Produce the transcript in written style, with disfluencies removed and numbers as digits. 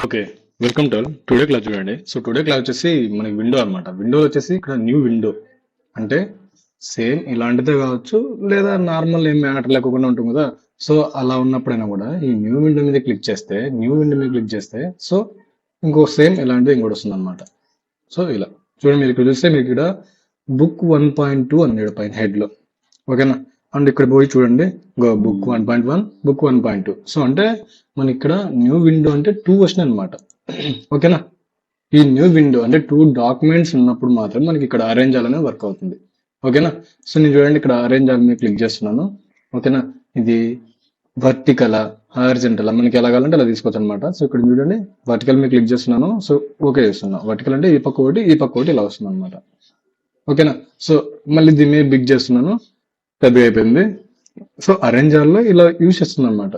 Okay. Welcome to today class చూడండి. So today class వచ్చేసి మనకి విండో అన్నమాట. విండోలో వచ్చేసి ఇక్కడ న్యూ విండో అంటే సేమ్ ఇలాంటిదే కావచ్చు, లేదా నార్మల్ ఏం మ్యాటర్ లేకుండా ఉంటుంది కదా. సో అలా ఉన్నప్పుడైనా కూడా ఈ న్యూ విండో మీద క్లిక్ చేస్తే సో ఇంకో సేమ్ ఇలాంటిది ఇంకోటి వస్తుంది అనమాట. సో ఇలా చూడండి, మీరు ఇక్కడ చూస్తే మీకు ఇక్కడ బుక్ 1.2 అన్నాడు పైన హెడ్ లో. ఓకేనా. అండ్ ఇక్కడ పోయి చూడండి, బుక్ 1.1, బుక్ 1.2. సో అంటే మన ఇక్కడ న్యూ విండో అంటే 2 వర్షన్ అనమాట. ఓకేనా. ఈ న్యూ విండో అంటే 2 డాక్యుమెంట్స్ ఉన్నప్పుడు మాత్రం మనకి ఇక్కడ అరేంజ్ అనేది వర్క్ అవుతుంది. ఓకేనా. సో నేను చూడండి ఇక్కడ అరేంజ్ ఆల్ మీద క్లిక్ చేస్తున్నాను. ఓకేనా. ఇది వర్టికల్ హారిజంటల్ మనకి ఎలా కావాలంటే అలా తీసుకోవచ్చు అనమాట. సో ఇక్కడ చూడండి వర్టికల్ మీద క్లిక్ చేస్తున్నాను. సో ఓకే చేస్తున్నాను. వర్టికల్ అంటే ఈ పక్క ఒకటి ఇలా వస్తుంది అనమాట. ఓకేనా. సో మళ్ళీ దీన్ని బిగ్ చేస్తున్నాను, పెద్దగా అయిపోయింది. సో అరేంజ్ ఆల్ లో ఇలా యూజ్ చేస్తున్నాను అనమాట.